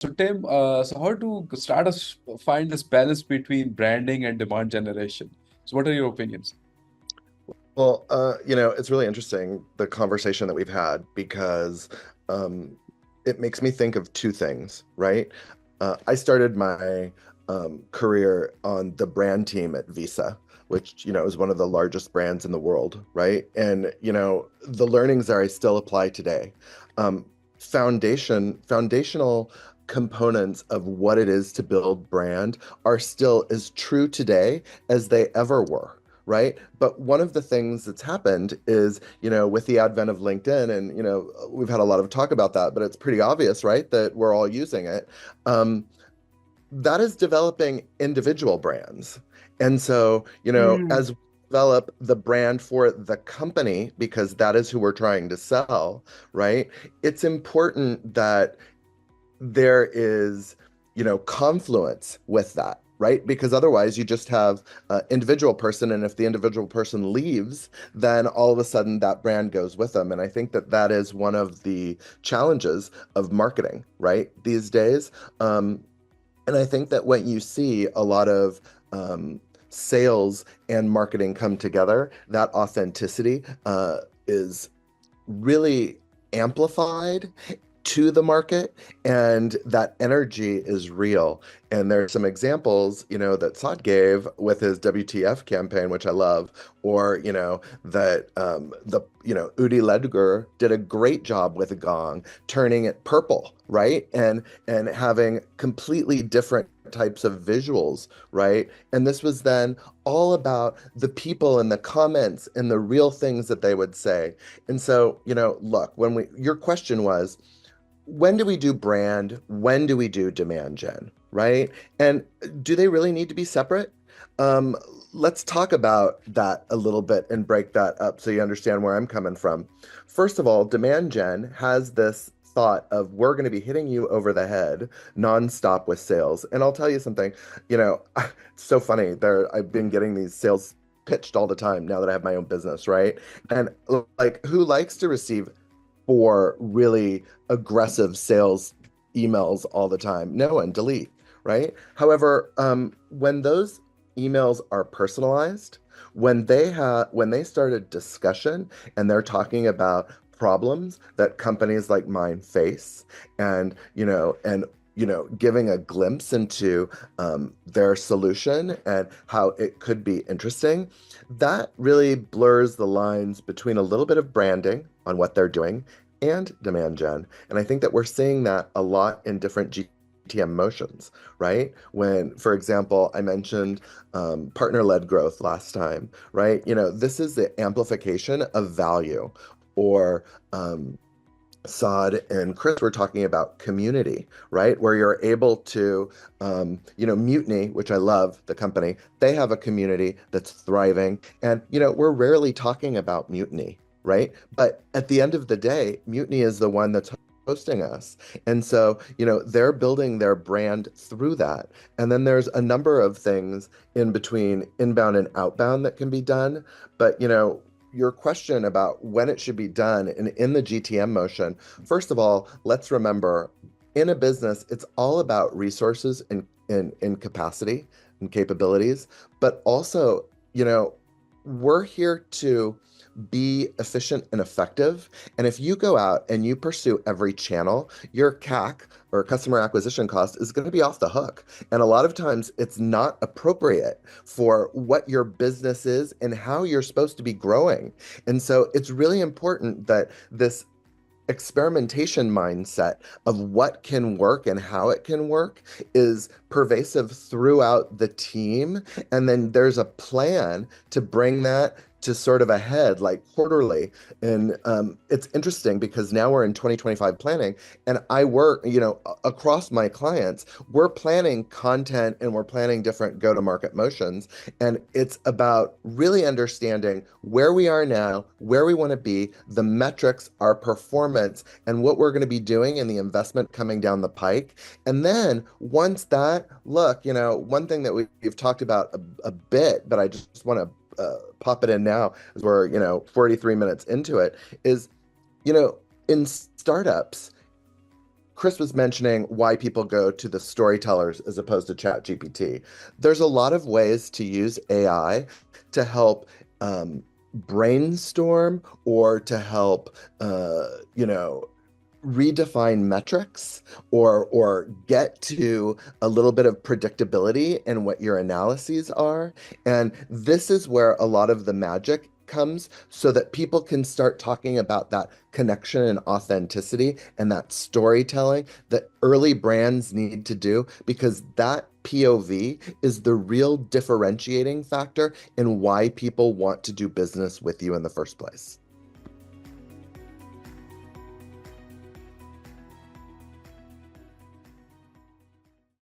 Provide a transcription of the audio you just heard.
So Tim, so how to find this balance between branding and demand generation? So what are your opinions? Well, it's really interesting, the conversation that we've had, because um, it makes me think of two things, right? I started my career on the brand team at Visa, which, is one of the largest brands in the world, right? And, the learnings there I still apply today. Um, foundational components of what it is to build brand are still as true today as they ever were, right? But one of the things that's happened is, with the advent of LinkedIn, and, we've had a lot of talk about that, but it's pretty obvious, right, that we're all using it. Um, that is developing individual brands. And so, Mm, as we develop the brand for the company, because that is who we're trying to sell, right? It's important that there is, confluence with that, right? Because otherwise you just have an individual person, and if the individual person leaves, then all of a sudden that brand goes with them. And I think that that is one of the challenges of marketing, right? These days. And I think that when you see a lot of sales and marketing come together, that authenticity is really amplified to the market, and that energy is real. And there are some examples, that Saad gave with his WTF campaign, which I love, or, that Udi Ledger did a great job with a gong, turning it purple, right? And having completely different types of visuals, right? And this was then all about the people and the comments and the real things that they would say. And so, look, your question was, when do we do brand? When do we do demand gen? Right? And do they really need to be separate? Um, let's talk about that a little bit and break that up so you understand where I'm coming from. First of all, demand gen has this thought of, we're going to be hitting you over the head nonstop with sales. And I'll tell you something, it's so funny. I've been getting these sales pitched all the time now that I have my own business, right? And like, who likes to receive for really aggressive sales emails all the time? No one. Delete, right? However, when those emails are personalized, when they start a discussion and they're talking about problems that companies like mine face, and giving a glimpse into their solution and how it could be interesting, that really blurs the lines between a little bit of branding on what they're doing and demand gen. And I think that we're seeing that a lot in different GTM motions, right? When, for example, I mentioned partner-led growth last time, right? This is the amplification of value. Or Saad and Chris were talking about community, right? Where you're able to, Mutiny, which I love, the company, they have a community that's thriving. And, we're rarely talking about Mutiny, right? But at the end of the day, Mutiny is the one that's hosting us. And so, they're building their brand through that. And then there's a number of things in between inbound and outbound that can be done. But, your question about when it should be done in the GTM motion, first of all, let's remember, in a business, it's all about resources and capacity and capabilities, but also, we're here to be efficient and effective. And if you go out and you pursue every channel, your CAC, or customer acquisition cost, is going to be off the hook. And a lot of times it's not appropriate for what your business is and how you're supposed to be growing. And so it's really important that this experimentation mindset of what can work and how it can work is pervasive throughout the team. And then there's a plan to bring that to sort of a head, like quarterly. And it's interesting because now we're in 2025 planning, and I work, across my clients, we're planning content and we're planning different go-to-market motions. And it's about really understanding where we are now, where we want to be, the metrics, our performance, and what we're going to be doing and the investment coming down the pike. And then once that, look, one thing that we've talked about a bit, but I just want to pop it in now as we're, 43 minutes into it, is, in startups, Chris was mentioning why people go to the storytellers as opposed to ChatGPT. There's a lot of ways to use AI to help brainstorm or to help, uh, you know, redefine metrics or get to a little bit of predictability in what your analyses are. And this is where a lot of the magic comes so that people can start talking about that connection and authenticity and that storytelling that early brands need to do because that POV is the real differentiating factor in why people want to do business with you in the first place.